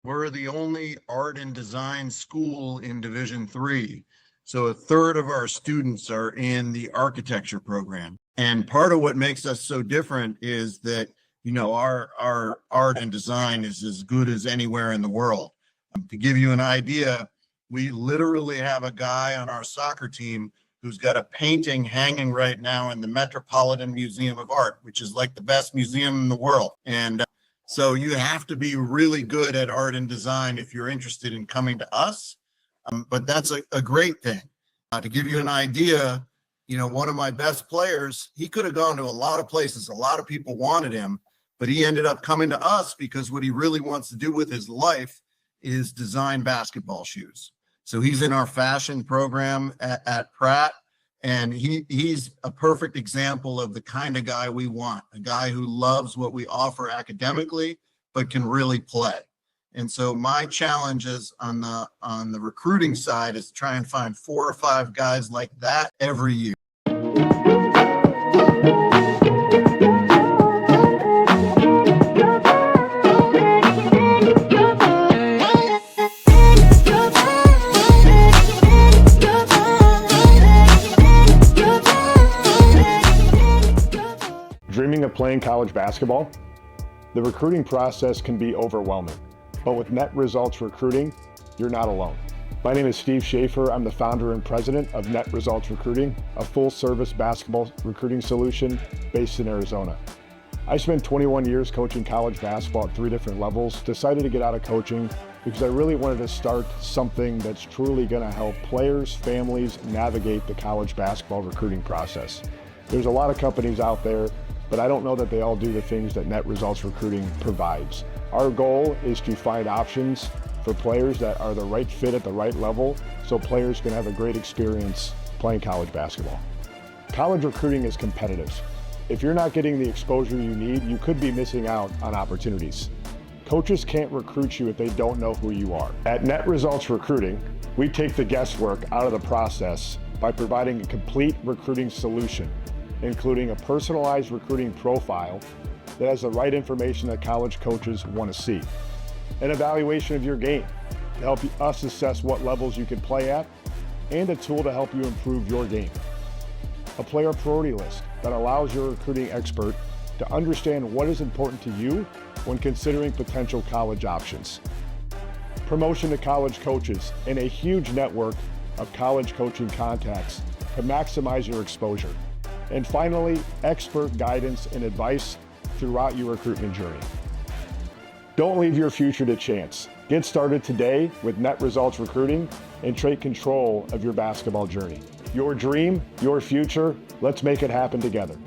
We're the only art and design school in Division III. So a third of our students are in the architecture program. And part of what makes us so different is that, our art and design is as good as anywhere in the world. To give you an idea, we literally have a guy on our soccer team who's got a painting hanging right now in the Metropolitan Museum of Art, which is like the best museum in the world. And so you have to be really good at art and design if you're interested in coming to us. But that's a great thing. To give you an idea, one of my best players, he could have gone to a lot of places. A lot of people wanted him, but he ended up coming to us because what he really wants to do with his life is design basketball shoes. So he's in our fashion program at Pratt. And he's a perfect example of the kind of guy we want, a guy who loves what we offer academically, but can really play. And so my challenge is on the recruiting side is to try and find 4 or 5 guys like that every year. Dreaming of playing college basketball? The recruiting process can be overwhelming, but with Net Results Recruiting, you're not alone. My name is Steve Schafer. I'm the founder and president of Net Results Recruiting, a full-service basketball recruiting solution based in Arizona. I spent 21 years coaching college basketball at 3 different levels, decided to get out of coaching because I really wanted to start something that's truly going to help players, families navigate the college basketball recruiting process. There's a lot of companies out there, but I don't know that they all do the things that Net Results Recruiting provides. Our goal is to find options for players that are the right fit at the right level so players can have a great experience playing college basketball. College recruiting is competitive. If you're not getting the exposure you need, you could be missing out on opportunities. Coaches can't recruit you if they don't know who you are. At Net Results Recruiting, we take the guesswork out of the process by providing a complete recruiting solution, including a personalized recruiting profile that has the right information that college coaches want to see, an evaluation of your game to help us assess what levels you can play at, and a tool to help you improve your game, a player priority list that allows your recruiting expert to understand what is important to you when considering potential college options, promotion to college coaches, and a huge network of college coaching contacts to maximize your exposure. And finally, expert guidance and advice throughout your recruitment journey. Don't leave your future to chance. Get started today with Net Results Recruiting and take control of your basketball journey. Your dream, your future, let's make it happen together.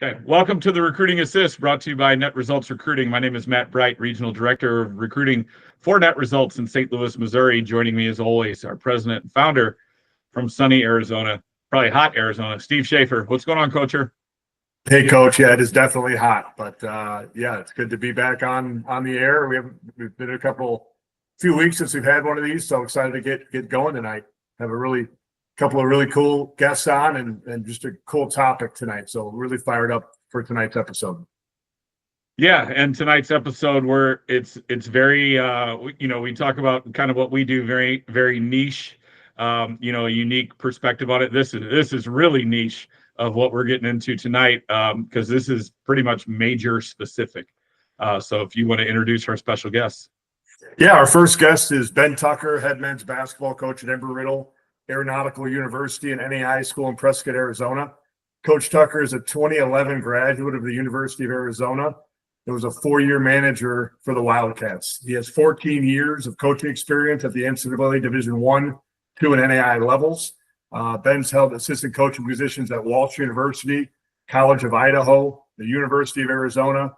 Okay, welcome to the Recruiting Assist, brought to you by Net Results Recruiting. My name is Matt Bright, Regional Director of Recruiting for Net Results in St. Louis, Missouri. Joining me as always, our president and founder from sunny Arizona, probably hot Arizona, Steve Schafer. What's going on, Coacher? Hey, Coach. Yeah, it is definitely hot, but yeah, it's good to be back on the air. We've been a few weeks since we've had one of these, so excited to get going tonight. Have a couple of really cool guests on and just a cool topic tonight. So really fired up for tonight's episode. Yeah, and tonight's episode where it's very we talk about kind of what we do, very very niche. A unique perspective on it. This is really niche of what we're getting into tonight, because this is pretty much major specific. So if you want to introduce our special guests. Yeah, our first guest is Ben Tucker, head men's basketball coach at Embry-Riddle Aeronautical University and NAI School in Prescott, Arizona. Coach Tucker is a 2011 graduate of the University of Arizona. He was a 4-year manager for the Wildcats. He has 14 years of coaching experience at the NCAA Division I, II, and NAI levels. Ben's held assistant coaching positions at Walsh University, College of Idaho, the University of Arizona,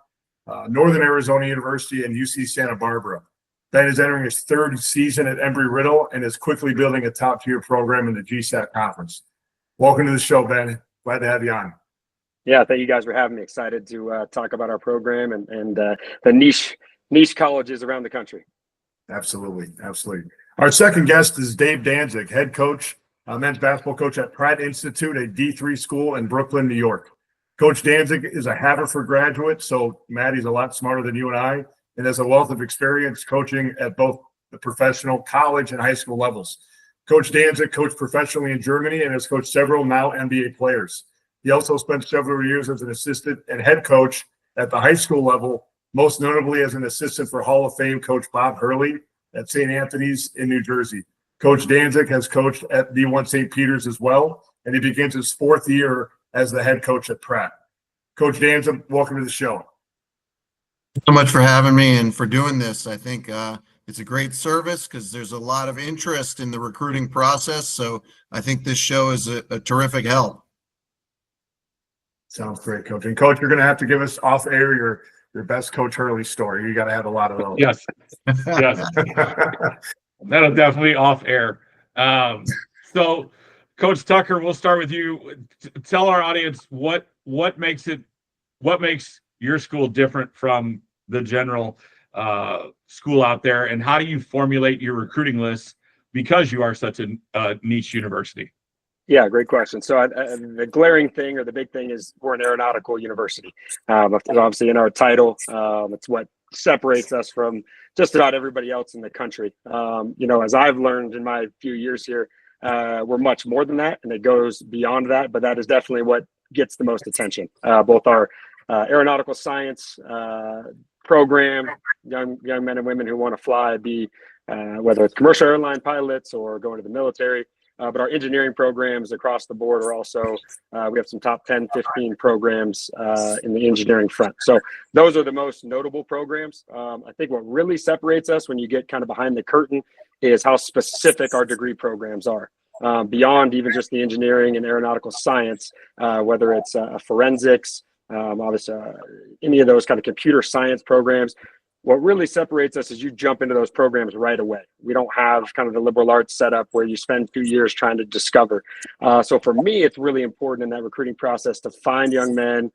Northern Arizona University, and UC Santa Barbara. Ben is entering his 3rd season at Embry-Riddle and is quickly building a top-tier program in the GSAT conference. Welcome to the show, Ben. Glad to have you on. Yeah, thank you guys for having me. Excited to talk about our program and the niche colleges around the country. Absolutely. Our second guest is Dave Danzig, head coach, men's basketball coach at Pratt Institute, a D3 school in Brooklyn, New York. Coach Danzig is a Haverford graduate, so Matt, he's a lot smarter than you and I. and has a wealth of experience coaching at both the professional, college, and high school levels. Coach Danzig coached professionally in Germany and has coached several now NBA players. He also spent several years as an assistant and head coach at the high school level, most notably as an assistant for Hall of Fame coach Bob Hurley at St. Anthony's in New Jersey. Coach Danzig has coached at D1 St. Peter's as well, and he begins his 4th year as the head coach at Pratt. Coach Danzig, welcome to the show. So much for having me and for doing this. I think it's a great service because there's a lot of interest in the recruiting process. So I think this show is a terrific help. Sounds great, Coach. And Coach, you're going to have to give us off air your best Coach Hurley story. You got to have a lot of those. Yes. Yes. That'll definitely off air. So Coach Tucker, we'll start with you. Tell our audience what makes your school different from the general school out there, and how do you formulate your recruiting list because you are such a niche university? Yeah, great question. So the glaring thing, or the big thing, is we're an aeronautical university. Obviously in our title, it's what separates us from just about everybody else in the country. As I've learned in my few years here, we're much more than that, and it goes beyond that, but that is definitely what gets the most attention. Both our aeronautical science program, young men and women who want to fly, whether it's commercial airline pilots or going to the military, but our engineering programs across the board are also, we have some top 10, 15 programs in the engineering front. So those are the most notable programs. I think what really separates us when you get kind of behind the curtain is how specific our degree programs are. Beyond even just the engineering and aeronautical science, whether it's forensics, obviously any of those kind of computer science programs. What really separates us is you jump into those programs right away. We don't have kind of the liberal arts setup where you spend 2 years trying to discover. So for me, it's really important in that recruiting process to find young men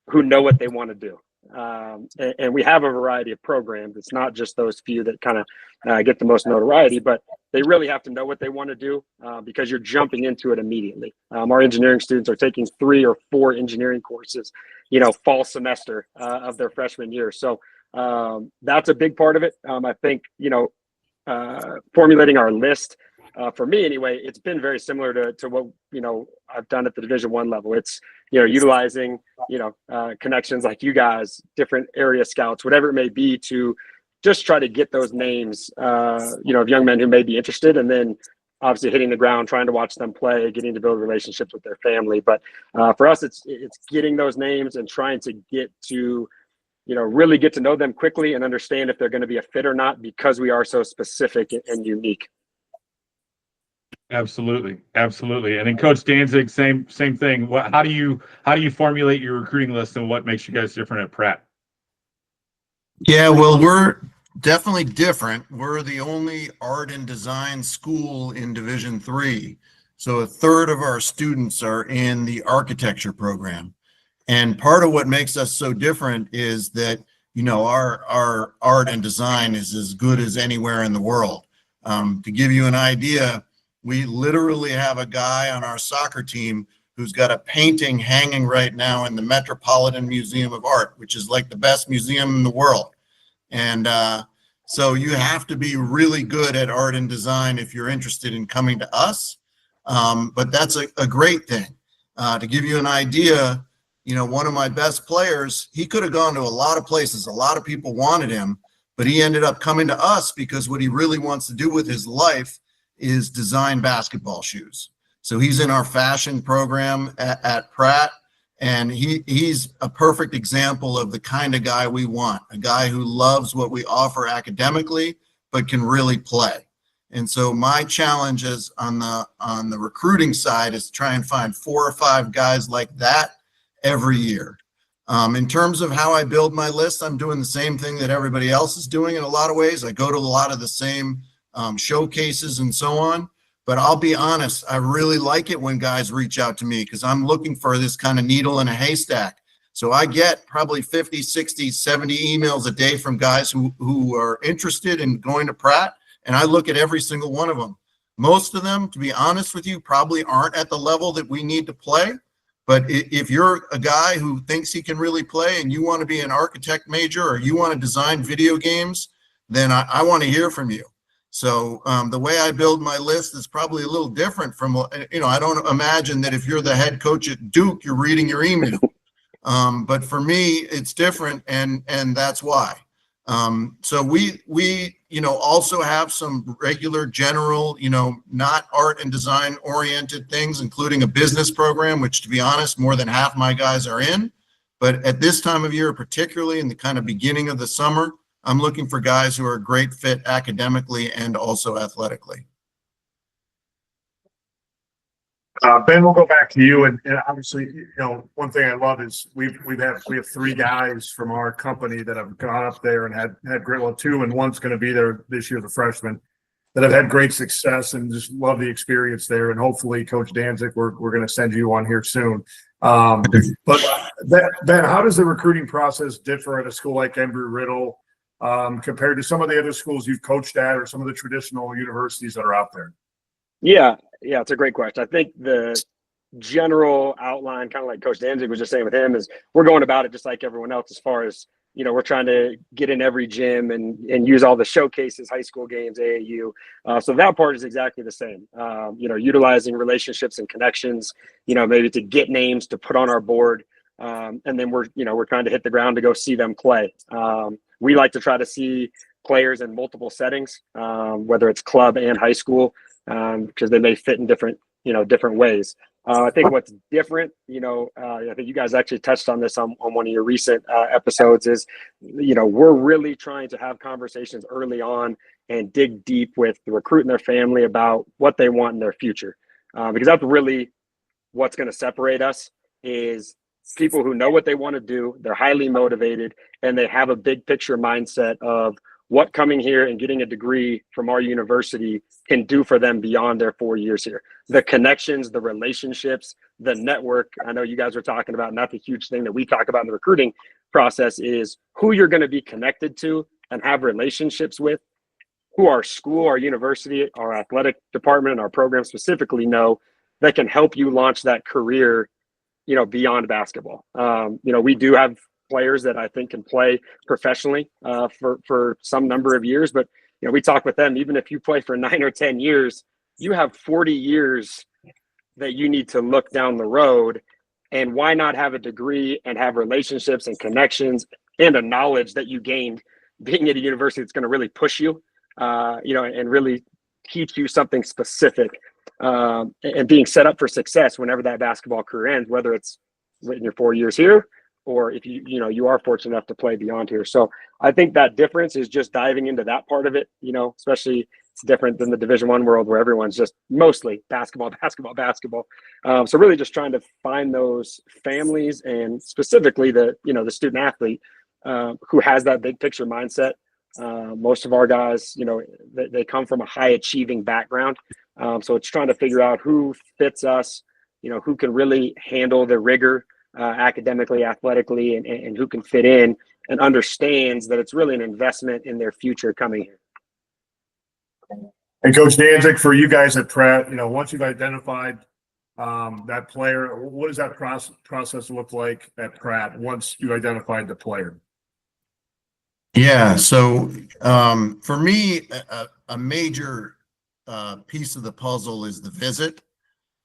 who know what they want to do. And we have a variety of programs. It's not just those few that kind of get the most notoriety, but they really have to know what they want to do because you're jumping into it immediately. Our engineering students are taking 3 or 4 engineering courses, fall semester of their freshman year. So that's a big part of it. I think, formulating our list, for me anyway, it's been very similar to what, I've done at the Division I level. It's, utilizing, connections like you guys, different area scouts, whatever it may be, to just try to get those names, of young men who may be interested, and then obviously hitting the ground, trying to watch them play, getting to build relationships with their family. But for us, it's getting those names and trying to get to, really get to know them quickly and understand if they're going to be a fit or not, because we are so specific and unique. Absolutely. And then Coach Danzig, same thing. How do you formulate your recruiting list, and what makes you guys different at Pratt? Yeah, well, we're definitely different. We're the only art and design school in Division III. So a third of our students are in the architecture program. And part of what makes us so different is that, our art and design is as good as anywhere in the world. To give you an idea, we literally have a guy on our soccer team who's got a painting hanging right now in the Metropolitan Museum of Art, which is like the best museum in the world. And so you have to be really good at art and design if you're interested in coming to us. But that's a great thing. To give you an idea, one of my best players, he could have gone to a lot of places. A lot of people wanted him, but he ended up coming to us because what he really wants to do with his life is design basketball shoes. So he's in our fashion program at Pratt, and he's a perfect example of the kind of guy we want, a guy who loves what we offer academically, but can really play. And so my challenge is on the recruiting side is to try and find 4 or 5 guys like that every year. In terms of how I build my list, I'm doing the same thing that everybody else is doing in a lot of ways. I go to a lot of the same showcases and so on. But I'll be honest, I really like it when guys reach out to me because I'm looking for this kind of needle in a haystack. So I get probably 50, 60, 70 emails a day from guys who are interested in going to Pratt, and I look at every single one of them. Most of them, to be honest with you, probably aren't at the level that we need to play, But if you're a guy who thinks he can really play and you want to be an architect major or you want to design video games, then I want to hear from you. So the way I build my list is probably a little different from, I don't imagine that if you're the head coach at Duke, you're reading your email. But for me, it's different, and that's why. So we also have some regular general, not art and design oriented things, including a business program, which, to be honest, more than half my guys are in. But at this time of year, particularly in the kind of beginning of the summer, I'm looking for guys who are a great fit academically and also athletically. Ben, we'll go back to you, and obviously, one thing I love is we have 3 guys from our company that have gone up there and had great, well, 2 and 1's going to be there this year, the freshman, that have had great success and just love the experience there. And hopefully, Coach Danzig, we're going to send you on here soon. But Ben, how does the recruiting process differ at a school like Embry-Riddle compared to some of the other schools you've coached at or some of the traditional universities that are out there? Yeah, it's a great question. I think the general outline, kind of like Coach Danzig was just saying with him, is we're going about it just like everyone else as far as, we're trying to get in every gym and use all the showcases, high school games, AAU. So that part is exactly the same. Utilizing relationships and connections, maybe to get names to put on our board. And then we're trying to hit the ground to go see them play. We like to try to see players in multiple settings, whether it's club and high school, because they may fit in different ways. I think what's different, I think you guys actually touched on this on one of your recent episodes, is, we're really trying to have conversations early on and dig deep with the recruit and their family about what they want in their future. Because that's really what's going to separate us, is people who know what they want to do, they're highly motivated, and they have a big picture mindset of what coming here and getting a degree from our university can do for them beyond their 4 years here. The connections, the relationships, the network, I know you guys are talking about, and that's a huge thing that we talk about in the recruiting process, is who you're going to be connected to and have relationships with, who our school, our university, our athletic department, and our program specifically know that can help you launch that career, beyond basketball. We do have players that I think can play professionally for some number of years, but we talk with them, even if you play for 9 or 10 years, you have 40 years that you need to look down the road. And why not have a degree and have relationships and connections and a knowledge that you gained being at a university that's going to really push you, and really teach you something specific, and being set up for success whenever that basketball career ends, whether it's in your 4 years here, or if you are fortunate enough to play beyond here. So I think that difference is just diving into that part of it, especially it's different than the Division I world where everyone's just mostly basketball. So really just trying to find those families, and specifically the student athlete who has that big picture mindset. Most of our guys, they come from a high achieving background. So it's trying to figure out who fits us, who can really handle the rigor academically, athletically, and who can fit in and understands that it's really an investment in their future coming here. And Coach Danzig, for you guys at Pratt, once you've identified that player, what does that process look like at Pratt once you've identified the player? Yeah, so for me, a major piece of the puzzle is the visit,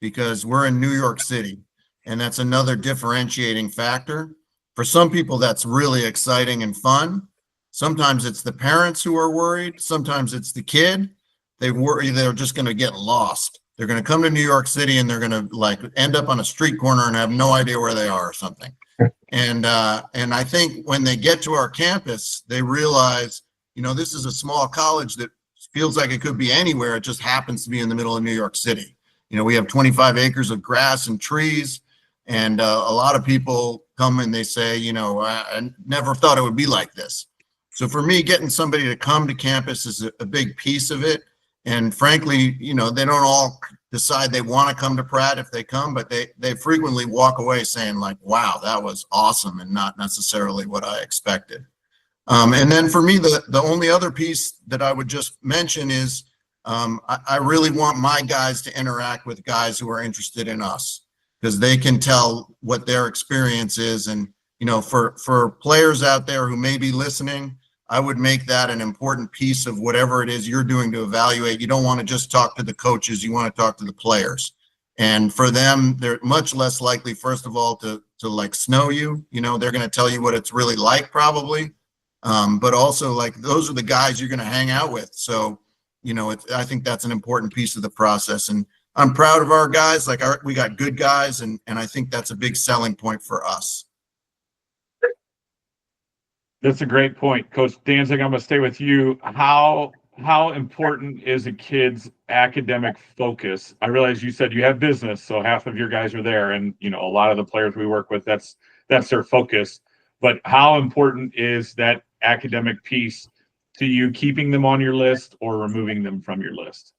because we're in New York City. And that's another differentiating factor. For some people, that's really exciting and fun. Sometimes it's the parents who are worried. Sometimes it's the kid. They worry they're just going to get lost. They're going to come to New York City and they're going to end up on a street corner and have no idea where they are or something. And I think when they get to our campus, they realize, this is a small college that feels like it could be anywhere. It just happens to be in the middle of New York City. We have 25 acres of grass and trees. And a lot of people come and they say, I never thought it would be like this. So for me, getting somebody to come to campus is a big piece of it. And frankly, they don't all decide they want to come to Pratt if they come, but they frequently walk away saying like, wow, that was awesome, and not necessarily what I expected. And then for me, the only other piece that I would just mention is I really want my guys to interact with guys who are interested in us. because they can tell what their experience is. And, you know, for players out there who may be listening, I would make that an important piece of whatever it is you're doing to evaluate. You don't want to just talk to the coaches, you want to talk to the players. And for them, they're much less likely, first of all, to like snow you. You know, they're going to tell you what it's really like probably. But also, like, those are the guys you're going to hang out with. So, you know, I think that's an important piece of the process. And I'm proud of our guys. Like, we got good guys, and I think that's a big selling point for us. That's a great point, Coach Danzig. I'm going to stay with you. How important is a kid's academic focus? I realize you said you have business, so half of your guys are there, and you know, a lot of the players we work with, that's their focus. But how important is that academic piece to you, keeping them on your list or removing them from your list?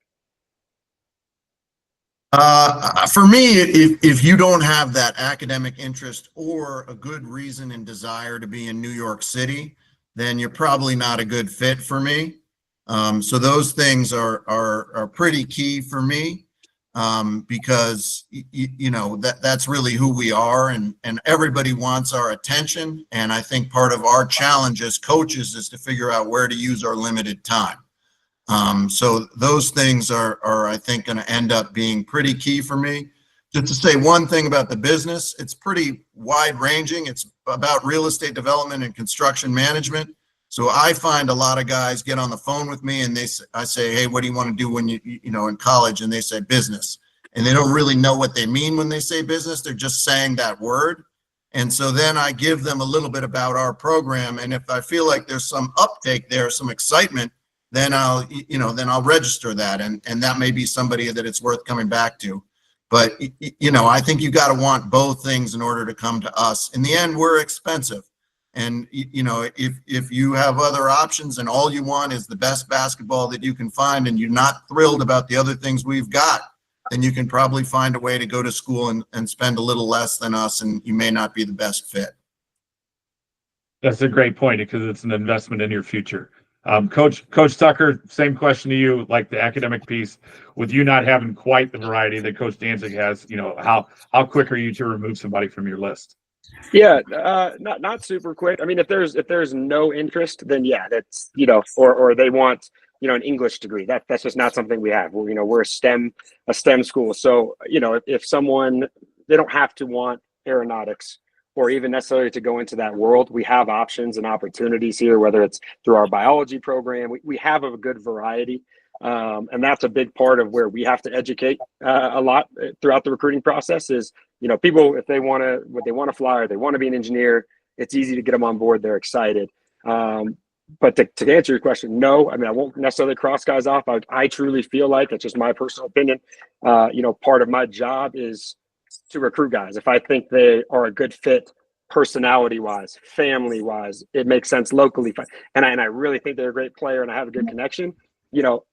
For me, if you don't have that academic interest or a good reason and desire to be in New York City, then you're probably not a good fit for me. So those things are pretty key for me, because you know, that's really who we are, and everybody wants our attention. And I think part of our challenge as coaches is to figure out where to use our limited time. So those things are I think going to end up being pretty key for me. Just to say one thing about the business, it's pretty wide ranging. It's about real estate development and construction management. So I find a lot of guys get on the phone with me and I say, hey, what do you want to do when you know, in college? And they say business, and they don't really know what they mean when they say business. They're just saying that word. And so then I give them a little bit about our program. And if I feel like there's some uptake there, some excitement, then I'll register that. And that may be somebody that it's worth coming back to. But, you know, I think you got to want both things in order to come to us. In the end, we're expensive. And, you know, if you have other options and all you want is the best basketball that you can find, and you're not thrilled about the other things we've got, then you can probably find a way to go to school and spend a little less than us, and you may not be the best fit. That's a great point, because it's an investment in your future. Coach Tucker, same question to you, like the academic piece, with you not having quite the variety that Coach Danzig has, you know, how quick are you to remove somebody from your list? Yeah, not super quick. I mean, if there's no interest, then yeah, that's, you know, or they want, you know, an English degree. That's just not something we have. You know, we're a STEM school. So, you know, if someone, they don't have to want aeronautics or even necessarily to go into that world. We have options and opportunities here, whether it's through our biology program. We have a good variety. And that's a big part of where we have to educate a lot throughout the recruiting process is, you know, people, if they want to fly or they want to be an engineer, it's easy to get them on board. They're excited. But to answer your question, no, I mean, I won't necessarily cross guys off. I truly feel like, it's just my personal opinion, you know, part of my job is to recruit guys. If I think they are a good fit personality wise, family wise, it makes sense locally. And I really think they're a great player and I have a good connection, you know,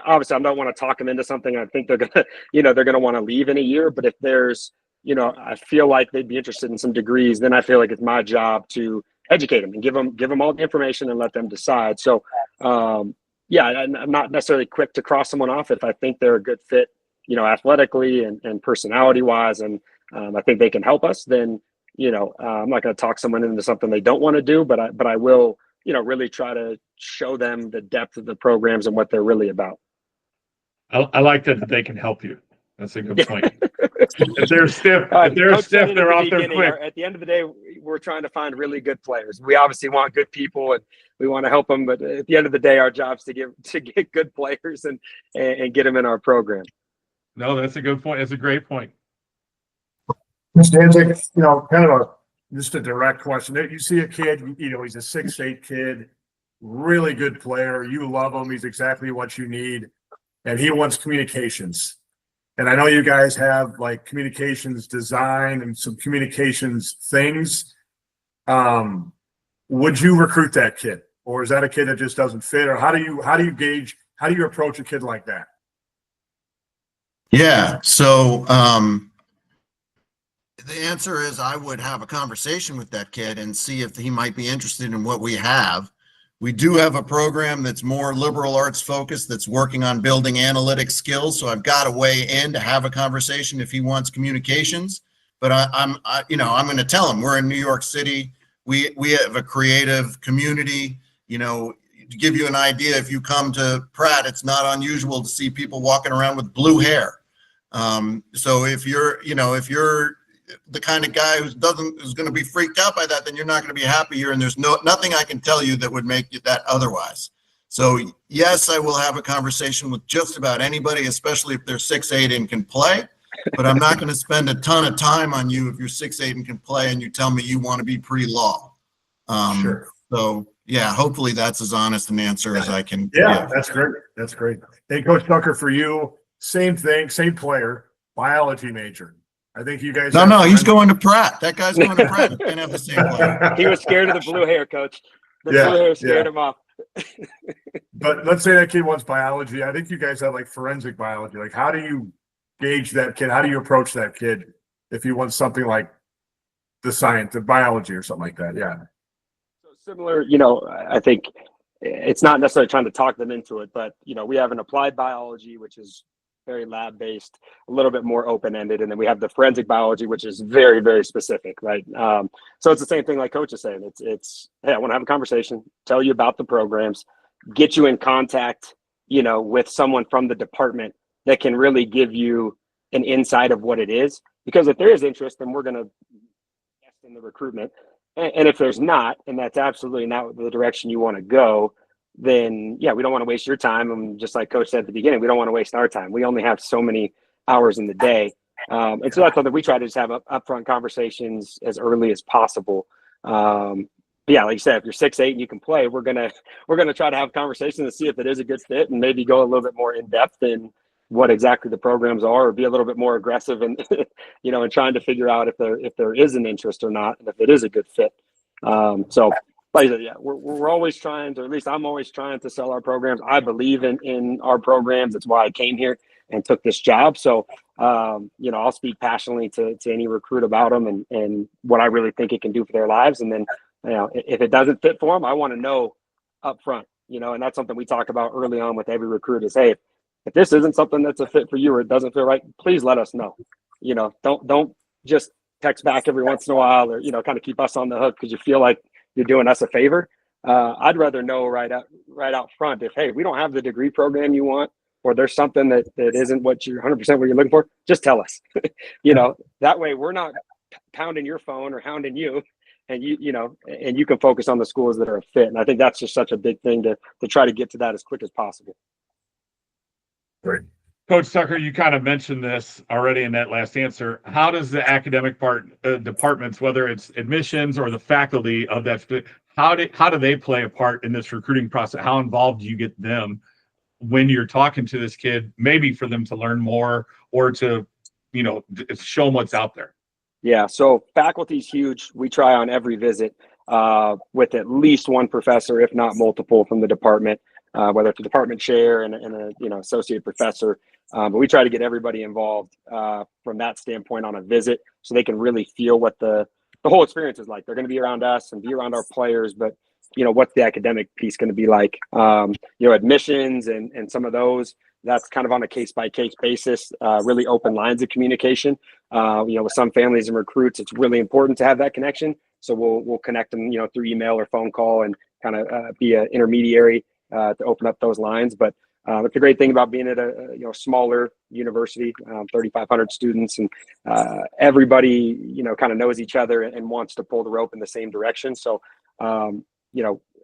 obviously I don't want to talk them into something. I think they're going to, you know, they're going to want to leave in a year, but if there's, you know, I feel like they'd be interested in some degrees, then I feel like it's my job to educate them and give them all the information and let them decide. So, yeah, I'm not necessarily quick to cross someone off if I think they're a good fit, you know, athletically and personality wise. And I think they can help us, then, you know, I'm not going to talk someone into something they don't want to do, but I will, you know, really try to show them the depth of the programs and what they're really about. I like that they can help you. That's a good point. If they're stiff, they're off there quick. At the end of the day, we're trying to find really good players. We obviously want good people and we want to help them, but at the end of the day, our job is to get good players and get them in our program. No, that's a good point. That's a great point. Mr. Danzig, you know, kind of just a direct question. You see a kid, you know, he's a 6'8" kid, really good player. You love him. He's exactly what you need. And he wants communications. And I know you guys have like communications design and some communications things. Would you recruit that kid, or is that a kid that just doesn't fit? Or how do you gauge, how do you approach a kid like that? Yeah. So, the answer is I would have a conversation with that kid and see if he might be interested in what we have. We do have a program that's more liberal arts focused that's working on building analytic skills. So I've got a way in to have a conversation if he wants communications. But I'm going to tell him we're in New York City. We have a creative community. To give you an idea, if you come to Pratt, it's not unusual to see people walking around with blue hair. So if you're the kind of guy who's going to be freaked out by that, then you're not going to be happy here. And there's nothing I can tell you that would make you that otherwise. So yes, I will have a conversation with just about anybody, especially if they're 6'8" and can play. But I'm not going to spend a ton of time on you if you're 6'8" and can play and you tell me you want to be pre-law. Sure. So yeah, hopefully that's as honest an answer as I can. Yeah, give. that's great. That's great. Hey, Coach Tucker, for you, same thing, same player, biology major. I think you guys. No, he's going to Pratt. That guy's going to Pratt. You can't have the same player. He was scared of the blue hair, Coach. The blue hair scared him off. But let's say that kid wants biology. I think you guys have like forensic biology. Like, how do you gauge that kid? How do you approach that kid if he wants something like the biology or something like that? Yeah. So similar, I think it's not necessarily trying to talk them into it, but we have an applied biology, which is very lab based, a little bit more open ended, and then we have the forensic biology, which is very, very specific, right? So it's the same thing like Coach is saying. It's hey, I want to have a conversation, tell you about the programs, get you in contact, with someone from the department that can really give you an insight of what it is. Because if there is interest, then we're going to invest in the recruitment, and if there's not, and that's absolutely not the direction you want to go, then yeah, we don't want to waste your time. And just like Coach said at the beginning, we don't want to waste our time. We only have so many hours in the day. And so that's something we try to just have upfront conversations as early as possible. Yeah, like you said, if you're 6'8" and you can play, we're gonna try to have conversations and see if it is a good fit, and maybe go a little bit more in depth in what exactly the programs are, or be a little bit more aggressive and and trying to figure out if there is an interest or not, and if it is a good fit. So like I said, yeah, we're always trying to, or at least I'm always trying to sell our programs. I believe in our programs. That's why I came here and took this job. So, I'll speak passionately to any recruit about them and what I really think it can do for their lives. And then, if it doesn't fit for them, I want to know up front, and that's something we talk about early on with every recruit is, hey, if this isn't something that's a fit for you or it doesn't feel right, please let us know. Don't just text back every once in a while or, kind of keep us on the hook because you feel like you're doing us a favor. I'd rather know right out front if, hey, we don't have the degree program you want, or there's something that isn't what you're 100% what you're looking for, just tell us. That way we're not pounding your phone or hounding you, and and you can focus on the schools that are a fit. And I think that's just such a big thing to try to get to that as quick as possible. Great. Coach Tucker, you kind of mentioned this already in that last answer. How does the academic departments, whether it's admissions or the faculty of that, how do they play a part in this recruiting process? How involved do you get them when you're talking to this kid, maybe for them to learn more or to, show them what's out there? Yeah, so faculty is huge. We try on every visit with at least one professor, if not multiple, from the department, whether it's a department chair and a associate professor. But we try to get everybody involved from that standpoint on a visit, so they can really feel what the whole experience is like. They're going to be around us and be around our players, but what's the academic piece going to be like? Admissions and some of those, that's kind of on a case-by-case basis, really open lines of communication. With some families and recruits, it's really important to have that connection. So we'll connect them, through email or phone call and kind of be an intermediary to open up those lines. But it's a great thing about being at a smaller university, 3,500 students, and everybody kind of knows each other and wants to pull the rope in the same direction. So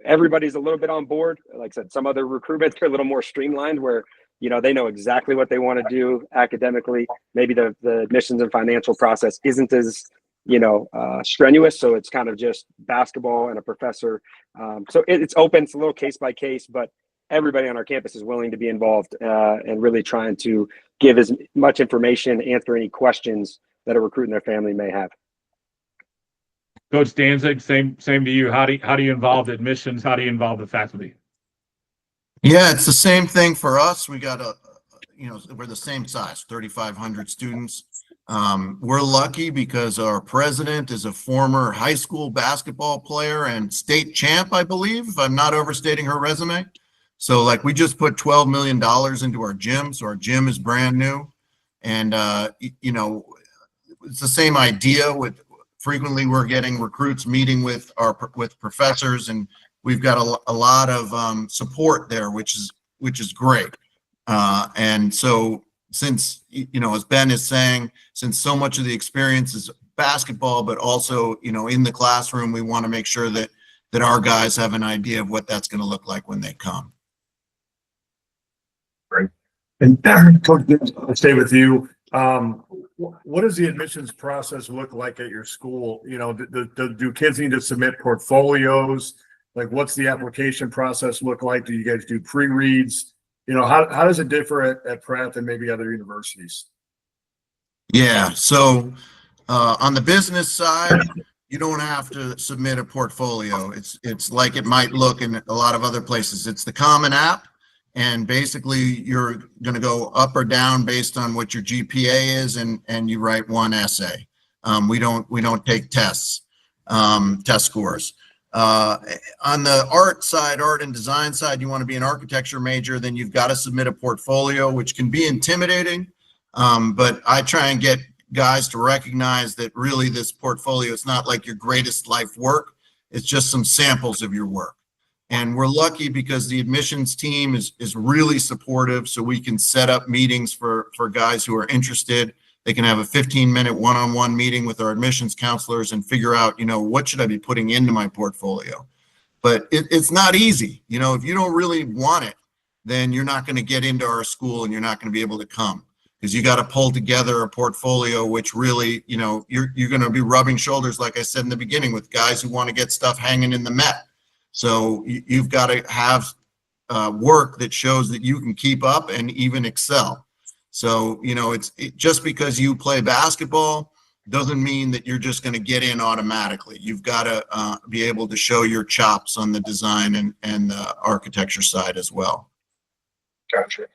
everybody's a little bit on board. Like I said, some other recruitments are a little more streamlined where they know exactly what they want to do academically. Maybe the admissions and financial process isn't as strenuous, so it's kind of just basketball and a professor. So it's open. It's a little case by case, but everybody on our campus is willing to be involved and really trying to give as much information, answer any questions that a recruit and their family may have. Coach Danzig, same to you. How do you involve admissions? How do you involve the faculty? Yeah, it's the same thing for us. We got we're the same size, 3,500 students. We're lucky because our president is a former high school basketball player and state champ, I believe, if I'm not overstating her resume. So like we just put $12 million into our gym. So our gym is brand new. And, it's the same idea with frequently we're getting recruits meeting with professors, and we've got a lot of support there, which is great. And so since, as Ben is saying, since so much of the experience is basketball, but also, in the classroom, we want to make sure that our guys have an idea of what that's going to look like when they come. Great. And Coach, I'll stay with you. What does the admissions process look like at your school? Do kids need to submit portfolios? Like, what's the application process look like? Do you guys do pre-reads? How does it differ at Pratt than maybe other universities? Yeah. So on the business side, you don't have to submit a portfolio. It's like it might look in a lot of other places. It's the Common App. And basically you're going to go up or down based on what your GPA is, and you write one essay. We don't take tests, test scores. On the art side, art and design side, you want to be an architecture major, then you've got to submit a portfolio, which can be intimidating. But I try and get guys to recognize that really this portfolio, it's not like your greatest life work. It's just some samples of your work. And we're lucky because the admissions team is really supportive, so we can set up meetings for guys who are interested. They can have a 15-minute one-on-one meeting with our admissions counselors and figure out, what should I be putting into my portfolio? But it's not easy. If you don't really want it, then you're not going to get into our school and you're not going to be able to come, because you got to pull together a portfolio, which really, you're going to be rubbing shoulders, like I said in the beginning, with guys who want to get stuff hanging in the Met. So you've got to have work that shows that you can keep up and even excel. So, just because you play basketball doesn't mean that you're just going to get in automatically. You've got to be able to show your chops on the design and the architecture side as well. Gotcha.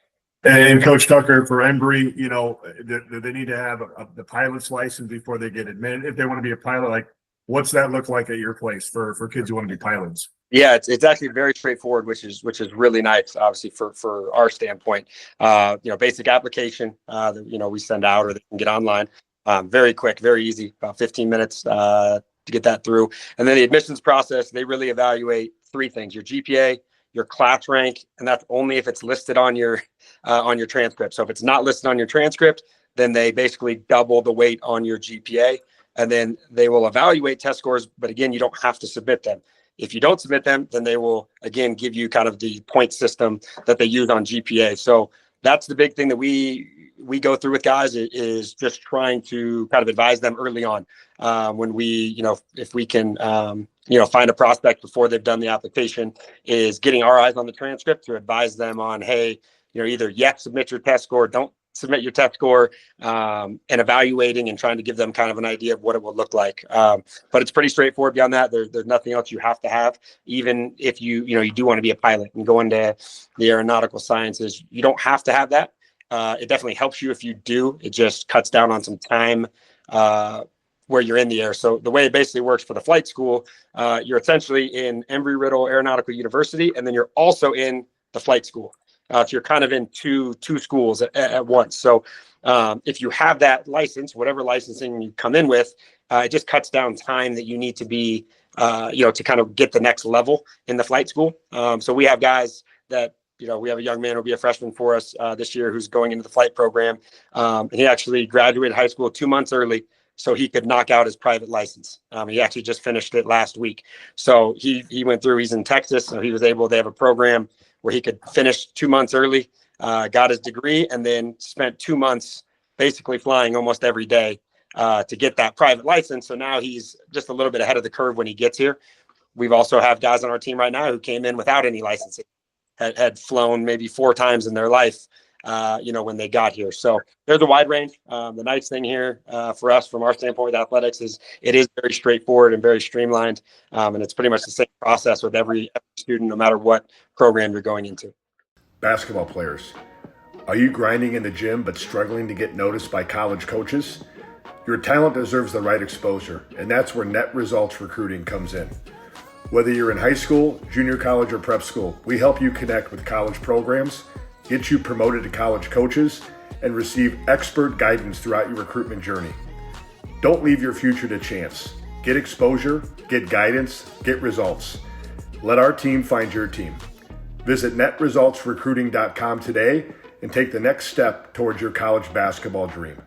And Coach Tucker, for Embry, do they need to have the pilot's license before they get admitted? If they want to be a pilot, what's that look like at your place for kids who want to be pilots? Yeah, it's actually very straightforward, which is really nice, obviously for our standpoint. Basic application we send out, or they can get online. Very quick, very easy, about 15 minutes to get that through. And then the admissions process, they really evaluate three things: your GPA, your class rank, and that's only if it's listed on your transcript. So if it's not listed on your transcript, then they basically double the weight on your GPA, and then they will evaluate test scores. But again, you don't have to submit them. If you don't submit them, then they will, again, give you kind of the point system that they use on GPA. So that's the big thing that we go through with guys, is just trying to kind of advise them early on when we, if we can, find a prospect before they've done the application, is getting our eyes on the transcript to advise them on, hey, either yes, submit your test score, don't submit your test score, and evaluating and trying to give them kind of an idea of what it will look like. But it's pretty straightforward beyond that. There's nothing else you have to have. Even if you do want to be a pilot and go into the aeronautical sciences, you don't have to have that. It definitely helps you if you do. It just cuts down on some time where you're in the air. So the way it basically works for the flight school, you're essentially in Embry-Riddle Aeronautical University, and then you're also in the flight school. So you're kind of in two schools at once. So if you have that license, whatever licensing you come in with, it just cuts down time that you need to be, to kind of get the next level in the flight school. So we have guys that, we have a young man who'll be a freshman for us this year who's going into the flight program. And he actually graduated high school 2 months early, so he could knock out his private license. He actually just finished it last week. So he went through, he's in Texas, so he was able, they have a program where he could finish 2 months early, got his degree, and then spent 2 months basically flying almost every day to get that private license. So now he's just a little bit ahead of the curve when he gets here. We've also have guys on our team right now who came in without any licensing, had flown maybe 4 times in their life, when they got here. So there's a wide range. The nice thing here for us, from our standpoint with athletics, is it is very straightforward and very streamlined. And it's pretty much the same process with every student, no matter what program you're going into. Basketball players, are you grinding in the gym but struggling to get noticed by college coaches? Your talent deserves the right exposure, and that's where Net Results Recruiting comes in. Whether you're in high school, junior college, or prep school, we help you connect with college programs, get you promoted to college coaches, and receive expert guidance throughout your recruitment journey. Don't leave your future to chance. Get exposure, get guidance, get results. Let our team find your team. Visit netresultsrecruiting.com today and take the next step towards your college basketball dream.